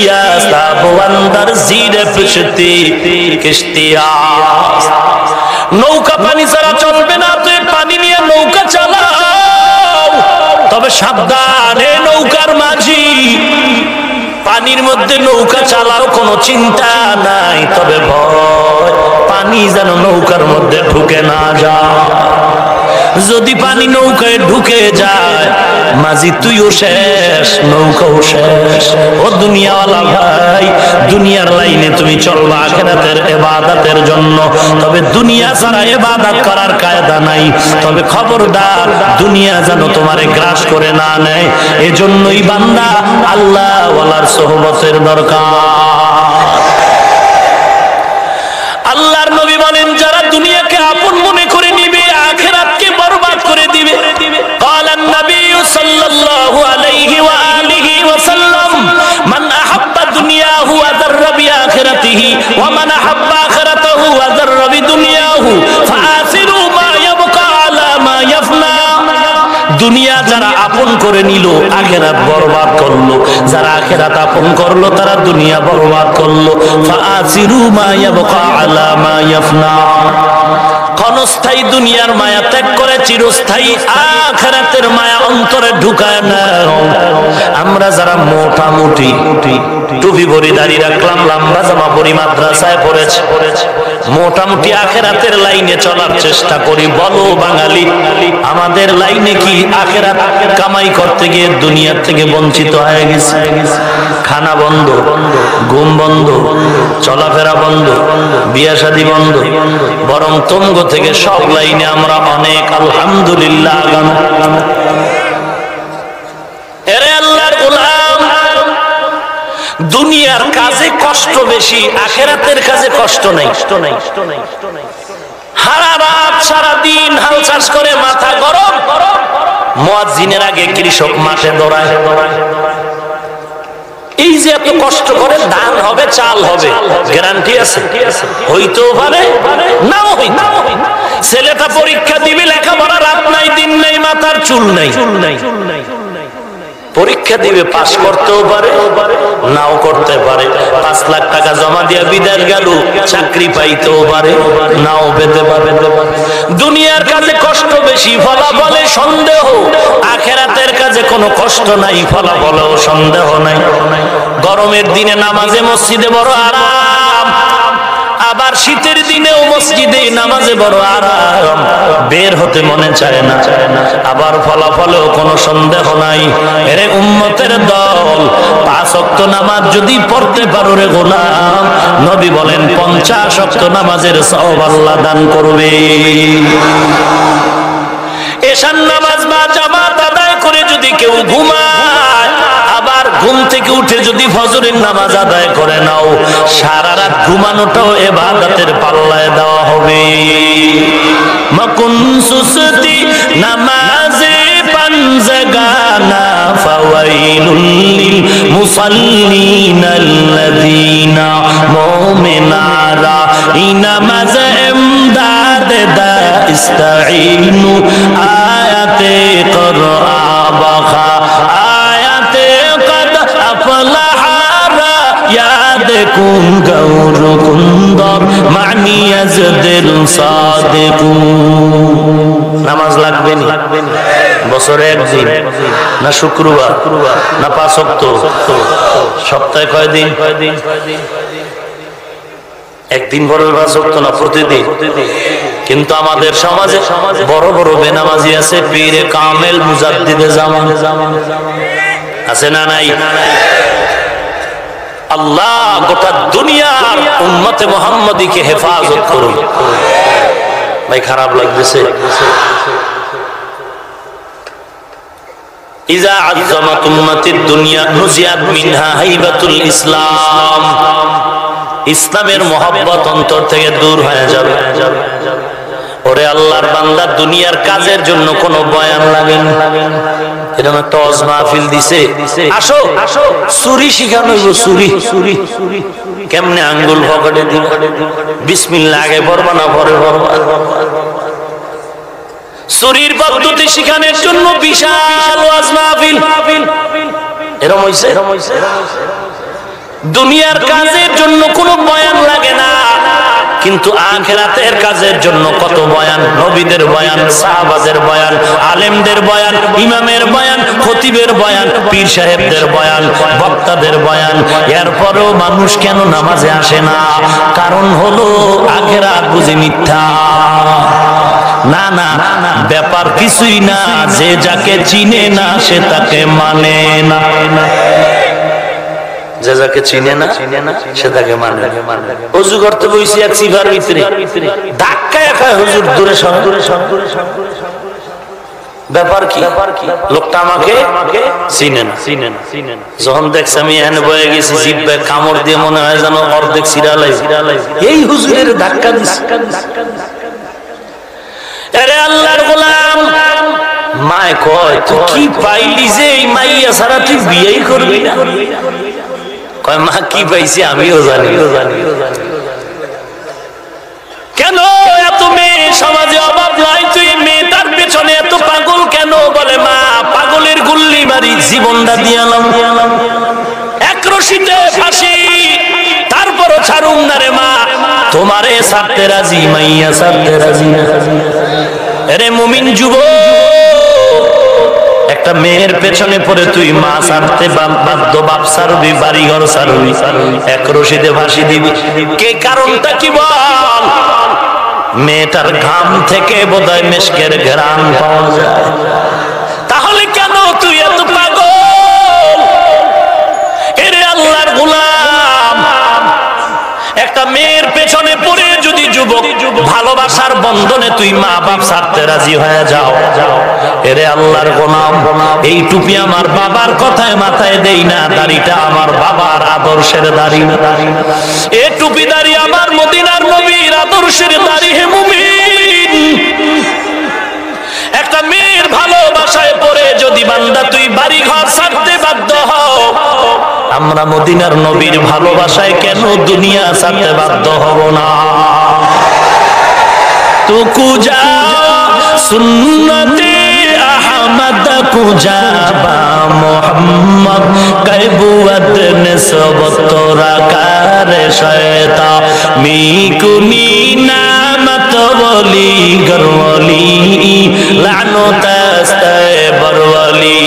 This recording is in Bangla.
সাবওয়ান্দার জিরে পুশতি কিশতিয়া। নৌকা পানি ছাড়া চলবে না, তুই পানি নিয়ে নৌকা চালাও, তবে সাবধান হে নৌকার মাঝি, পানির মধ্যে নৌকা চালাও কোনো চিন্তা নাই, তবে ভয় পানি যেন নৌকার মধ্যে ঢুকে না যায়। যদি পানি নৌকায় ঢুকে যায় মাঝি তুইও শেষ, নৌকাও শেষ। ও দুনিয়াওয়ালা ভাই, দুনিয়ার লাইনে তুমি চলবা আখিরাতের ইবাদতের জন্য, তবে দুনিয়া ছাড়া ইবাদত করার কায়দা নাই। তবে খবরদার দুনিয়া যেন তোমারে গ্রাস করে না নেয়। এজন্যই বান্দা আল্লাহ ওয়ালার সোহবতের দরকার। আল্লাহর নবী বলেন, যারা দুনিয়াকে আপন মনে করে নিবে আখিরাতকে বরবাদ করে দিবে। ক্বালান নবী সাল্লাল্লাহু আলাইহি ওয়া আলিহি ওয়া সাল্লাম, মান আহাব্বা দুনিয়াহু ওয়া যাররা বিআখিরাতিহি ওয়া মান আহাব্বা আখিরাতাহু ওয়া যাররা বিদুনিয়াহু ফাআসিরু মা ইয়াবকা আলা মা ইয়াফনা। দুনিয়া যারা আপন করে নিল আখিরাত বরবাদ করলো, যারা আখিরাত আপন করলো তারা দুনিয়া বরবাদ করলো। ফাআসিরু মা ইয়াবকা আলা মা ইয়াফনা। ক্ষণস্থায়ী দুনিয়ার মায়া ত্যাগ করে চিরস্থায়ী আখিরাতের মায়া অন্তরে ঢুকায় নাও। আমরা যারা মোটামুটি টুপি ভরি দাড়ি রাখলাম, লম্বা জামা পরি, মাদ্রাসায় পড়েছে, মোটামুটি আখিরাতের লাইনে চলার চেষ্টা করি, বলো বাঙালি আমাদের লাইনে কি আখিরাত কামাই করতে গিয়ে দুনিয়ার থেকে বঞ্চিত হয়ে গেছে? খানা বন্ধ, ঘুম বন্ধ, চলাফেরা বন্ধ, বিয়া শাদী বন্ধ, বরং তঙ্গ থেকে সব লাইনে আমরা অনেক আলহামদুলিল্লাহ আগানো। এরে আল্লাহর গোলাম, দুনিয়ার কাজে কষ্ট বেশি, আখিরাতের কাজে কষ্ট নাই। সারা রাত সারা দিন হাল চাষ করে মাথা গরম, মুয়াজ্জিনের আগে কৃষক মাঠে দৌড়ায়। এই যে এত কষ্ট করে ধান হবে, চাল হবে, গ্যারান্টি আছে? হইতেও পারে, নাও হইতে। ছেলেটা পরীক্ষা দিবে, লেখাপড়া রাত নাই দিন নাই, মাথার চুল নাই, পরীক্ষা দিবে, পাস করতেও পারে নাও করতে পারে। 5 লাখ টাকা জমা দিয়া বিদেশ গেল, চাকরি পাইতেও পারে নাও পেতে পারে। দুনিয়ার কাজে কষ্ট বেশি, ফলাফলে সন্দেহ। আখিরাতের কাজে কোনো কষ্ট নাই, ফলাফলেও সন্দেহ নাই। গরমের দিনে নামাজে মসজিদে বড় আরাম, আবার শীতের দিনেও মসজিদে নামাজে বড় আরাম, বের হতে মনে চায় না। আবার ফলাফলেও কোনো সন্দেহ নাই। এরে উম্মতের দল, 5 ওয়াক্ত নামাজ যদি পড়তে পারো রে গোলাম, নবী বলেন 50 ওয়াক্ত নামাজের সওয়াব আল্লাহ দান করবে। এশার নামাজ বা জামাত আদায় করে যদি কেউ ঘুমায়, আবার ঘুম থেকে উঠে যদি ফজরের নামাজ আদায় করে নাও, সারা রাত ঘুমানোটাও ইবাদতের পাল্লায় দেওয়া হবে। মকুন সুসতি নামাজে পাঞ্জাগানা ফাওয়াইলুল লিল মুসাল্লিনা আল্লাযীনা মুমিনারা ইনামাজ ইমদাদ দা ইস্তাঈনু আয়াতে করআ বাখা আয়াতে কদ আফলাহারা ইয়াদ কুন গৌর কুন্দর মানি আজদিল সাদিকুন। নামাজ লাগবে নি? বছরে একদিন না শুক্রবার না 5 ওয়াক্ত? সপ্তাহে কয়দিন? একদিন পরে 5 ওয়াক্ত না প্রতিদিন? কিন্তু আমাদের সমাজে বড় বড় বেনামাজি আছে, পীরে কামেল মুজাদ্দিদে জামান আছে না নাই? আল্লাহ গোটা দুনিয়ার উম্মতে মুহাম্মাদীকে হেফাজত করুন। ভাই খারাপ লাগতেছে? ইজা আযযামাত উম্মাতিদ দুনিয়া নুজিয়াত মিনহা হাইবাতুল ইসলাম। ইসলামের মহব্বত অন্তর থেকে দূর হয়ে যাবে। ওরে আল্লাহর বান্দা, দুনিয়ার কাজের জন্য কোনো বয়ান লাগে না। এরকম একটা ওয়াজ মাহফিল দিছে, আসো চুরি শিখানো হইব। চুরি কেমনে আঙ্গুল পকেটে দিব, বিসমিল্লাহ আগে পড়বা না পরে পড়বা। চুরির পদ্ধতি শিখানোর জন্য বিশাল ওয়াজ মাহফিল। এরকম হইছে? দুনিয়ার কাজের জন্য কোনো বয়ান লাগে না, কিন্তু আখিরাতের কাজের জন্য কত বয়ান, নবীদের বয়ান, সাহাবাদের বয়ান, আলেমদের বয়ান, ইমামের বয়ান, খতিবের বয়ান, পীর সাহেবদের বয়ান, বক্তাদের বয়ান। এরপরেও মানুষ কেন নামাজে আসে না? কারণ হলো আখিরাত বুঝি মিথ্যা। না না, ব্যাপার কিছুই না, যে যাকে চিনে না সে তাকে মানে না। যে যাকে চিনে না সে তাকে মানে। ওযু করতে বসি এক সিগার ভিতরে ধাক্কায় খায় হুজুর, দূরে সর। ব্যাপার কি? লোকটা আমাকে চিনে না। যখন দেখছে আমি এখানে বয়ে গেছি, জিব্বে কামড় দিয়ে মনে হয় যেন অর্ধেক সিরালাই, এই হুজুরের ধাক্কা দিচ্ছে। আরে আল্লাহর গোলাম, মায় কয় তুই কি পাইলি যে এই মাইয়া ছাড়া তুই বিয়েই করবি না? কয় মা কি পাইছি আমিও জানি। কেন এত মেয়ে সমাজে অভাব নাই, তুই মেয়েটার পেছনে এত পাগল কেন? বলে মা পাগলের গুল্লি মারি জীবনটা দিয়ালাম, এক রশিতে ফাঁসি, তারপরও ছাড়ুম না রে মা। তোমারে ছাড়তে রাজি, মাইয়া ছাড়তে রাজি না। আরে মুমিন যুবক, একটা মেয়ের পেছনে পড়ে তুই মা ছাড়তে বাধ্য, বাপ ছাড়বি, বাড়ি ঘর ছাড়বি, এক রশিদে ফাঁসি দিবি। কে কারণটা কি বল? মেয়েটার ঘাম থেকে বোধহয় মেশকের ঘ্রাণ পাওয়া যায়। তাহলে কেন তুই এত পাগল? এরে আল্লাহর গোলাম, একটা মেয়ের পেছনে পড়ে যদি যুবক ভালোবাসার বন্ধনে তুই মা বাপ ছাড়তে রাজি হয়ে যাও, এরে আল্লাহর গোলাম, এই টুপি আমার বাবার কথায় মাথায় দেই না, দাড়িটা আমার বাবার আদর্শের দাড়ি না, এই টুপি দাড়ি আমার মদিনার নবীর আদর্শের দাড়ি। হে মুমিন, একটা মেয়ের ভালোবাসায় পড়ে যদি বান্দা তুই বাড়ি ঘর ছাড়তে বাধ্য হও, আমরা মদিনার নবীর ভালোবাসায় কেন দুনিয়া ছাড়তে বাধ্য হব না? তু কুজা সুন্নতে আহমদ কুজা বা মোহাম্মদ কইবুয়াত নিসবত তোরা কারে শয়তা মিকুনি নামত বলি গরওয়ালি লানত আস্তে বরওয়ালি।